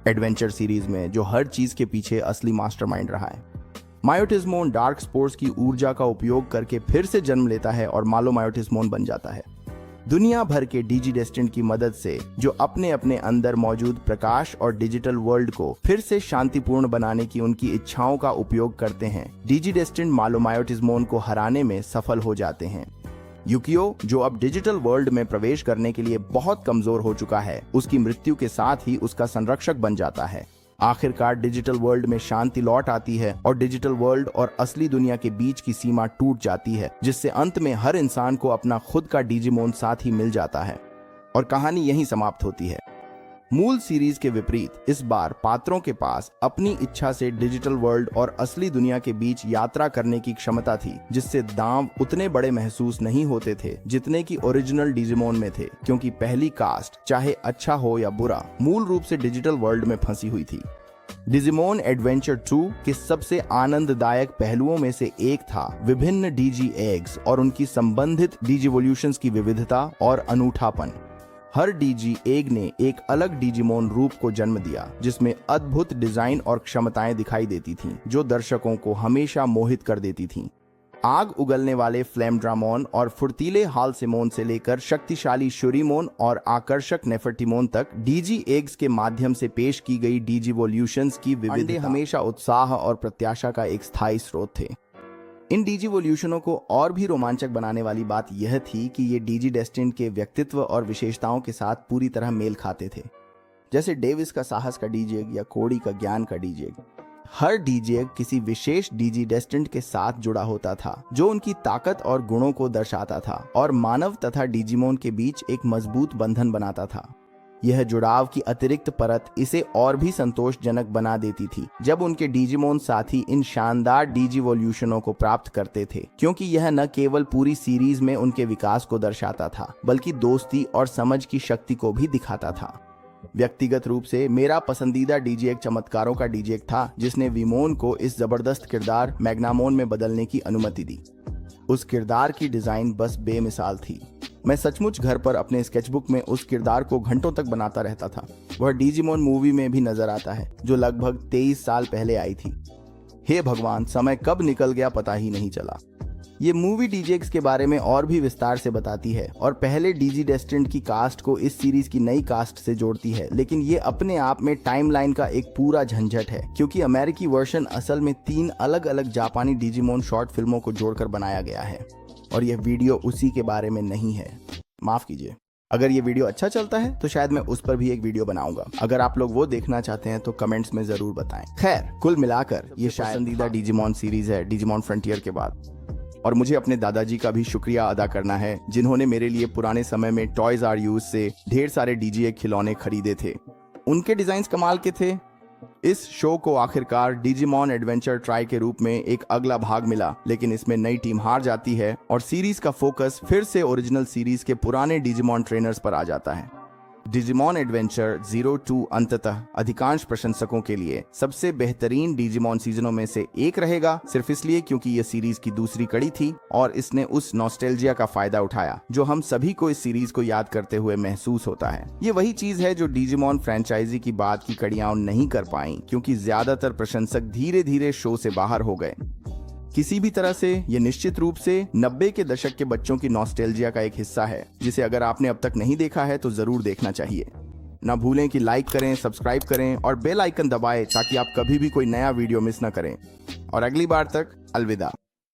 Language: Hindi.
एडवेंचर सीरीज में जो हर चीज के पीछे असली मास्टरमाइंड रहा है। मायोटिज़मोन डार्क स्पोर्स की ऊर्जा का उपयोग करके फिर से जन्म लेता है और मायोटिज़मोन बन जाता है। दुनिया भर के डिजिडेस्टिंड की मदद से जो अपने अपने अंदर मौजूद प्रकाश और डिजिटल वर्ल्ड को फिर से शांतिपूर्ण बनाने की उनकी इच्छाओं का उपयोग करते हैं, डिजिडेस्टिंड मायोटिज़मोन को हराने में सफल हो जाते हैं। युकियो, जो अब डिजिटल वर्ल्ड में प्रवेश करने के लिए बहुत कमजोर हो चुका है, उसकी मृत्यु के साथ ही उसका संरक्षक बन जाता है। आखिरकार डिजिटल वर्ल्ड में शांति लौट आती है और डिजिटल वर्ल्ड और असली दुनिया के बीच की सीमा टूट जाती है, जिससे अंत में हर इंसान को अपना खुद का डिजिमोन साथी मिल जाता है और कहानी यहीं समाप्त होती है। मूल सीरीज के विपरीत इस बार पात्रों के पास अपनी इच्छा से डिजिटल वर्ल्ड और असली दुनिया के बीच यात्रा करने की क्षमता थी, जिससे दांव उतने बड़े महसूस नहीं होते थे जितने कि ओरिजिनल डिजिमोन में थे, क्योंकि पहली कास्ट चाहे अच्छा हो या बुरा मूल रूप से डिजिटल वर्ल्ड में फंसी हुई थी। डिजिमोन एडवेंचर 2 के सबसे आनंददायक पहलुओं में से एक था विभिन्न डीजी एग्स और उनकी संबंधित डिजिवोल्यूशंस की विविधता और अनूठापन। हर डीजी एग ने एक अलग डिजिमोन रूप को जन्म दिया, जिसमें अद्भुत डिजाइन और क्षमताएं दिखाई देती थीं, जो दर्शकों को हमेशा मोहित कर देती थीं। आग उगलने वाले फ्लेमड्रामोन और फुर्तीले हालसेमोन से लेकर शक्तिशाली शुरीमोन और आकर्षक नेफर्टिमोन तक डीजी एग्स के माध्यम से पेश की गई डिजिवोल्यूशंस की विविधता हमेशा उत्साह और प्रत्याशा का एक स्थायी स्रोत थे। इन डिजिवोल्यूशनों को और भी रोमांचक बनाने वाली बात यह थी कि ये डिजिडेस्टिंड के व्यक्तित्व और विशेषताओं के साथ पूरी तरह मेल खाते थे, जैसे डेविस का साहस का डीजेग या कोडी का ज्ञान का डीजेग। हर डीजेग किसी विशेष डिजिडेस्टिंड के साथ जुड़ा होता था, जो उनकी ताकत और गुणों को दर्शाता था और मानव तथा डिजिमोन के बीच एक मजबूत बंधन बनाता था। यह जुड़ाव की अतिरिक्त परत इसे और भी संतोषजनक बना देती थी जब उनके डिजिमोन साथी इन शानदार डिजिवोल्यूशनों को प्राप्त करते थे, क्योंकि यह न केवल पूरी सीरीज में उनके विकास को दर्शाता था, बल्कि दोस्ती और समझ की शक्ति को भी दिखाता था। व्यक्तिगत रूप से मेरा पसंदीदा डीजे चमत्कारों का डीजे था, जिसने विमोन को इस जबरदस्त किरदार मैग्नामोन में बदलने की अनुमति दी। उस किरदार की डिजाइन बस बेमिसाल थी। मैं सचमुच घर पर अपने स्केचबुक में उस किरदार को घंटों तक बनाता रहता था। वह डिजिमोन मूवी में भी नजर आता है, जो लगभग 23 साल पहले आई थी। हे भगवान, समय कब निकल गया पता ही नहीं चला। ये मूवी डीजेक्स के बारे में और भी विस्तार से बताती है और पहले डिजिडेस्टिंड की कास्ट को इस सीरीज की नई कास्ट से जोड़ती है, लेकिन ये अपने आप में टाइमलाइन का एक पूरा झंझट है, क्योंकि अमेरिकी वर्जन असल में 3 अलग अलग जापानी डिजिमोन शॉर्ट फिल्मों को जोड़कर बनाया गया है और यह वीडियो उसी के बारे में नहीं है। माफ कीजिए। अगर ये वीडियो अच्छा चलता है तो शायद मैं उस पर भी एक वीडियो बनाऊंगा। अगर आप लोग वो देखना चाहते हैं तो कमेंट्स में जरूर बताएं। खैर, कुल मिलाकर ये पसंदीदा डिजिमोन सीरीज है डिजिमोन फ्रंटियर के बाद। और मुझे अपने दादाजी का भी शुक्रिया अदा करना है, जिन्होंने मेरे लिए पुराने समय में टॉयज आर यूज से ढेर सारे डीजे खिलौने खरीदे थे। उनके डिजाइन कमाल के थे। इस शो को आखिरकार डिजिमोन एडवेंचर ट्राई के रूप में एक अगला भाग मिला, लेकिन इसमें नई टीम हार जाती है और सीरीज का फोकस फिर से ओरिजिनल सीरीज के पुराने डिजिमोन ट्रेनर्स पर आ जाता है। डिजिमोन एडवेंचर 02 अंततः अधिकांश प्रशंसकों के लिए सबसे बेहतरीन डिजिमोन सीजनों में से एक रहेगा, सिर्फ इसलिए क्योंकि यह सीरीज की दूसरी कड़ी थी और इसने उस नॉस्टैल्जिया का फायदा उठाया जो हम सभी को इस सीरीज को याद करते हुए महसूस होता है। ये वही चीज है जो डिजिमोन फ्रेंचाइजी की बाद की कड़ियां नहीं कर पाई, क्योंकि ज्यादातर प्रशंसक धीरे धीरे शो से बाहर हो गए। किसी भी तरह से ये निश्चित रूप से 90 के दशक के बच्चों की नॉस्टैल्जिया का एक हिस्सा है, जिसे अगर आपने अब तक नहीं देखा है तो जरूर देखना चाहिए। ना भूलें कि लाइक करें, सब्सक्राइब करें और बेल आइकन दबाएं ताकि आप कभी भी कोई नया वीडियो मिस ना करें। और अगली बार तक अलविदा।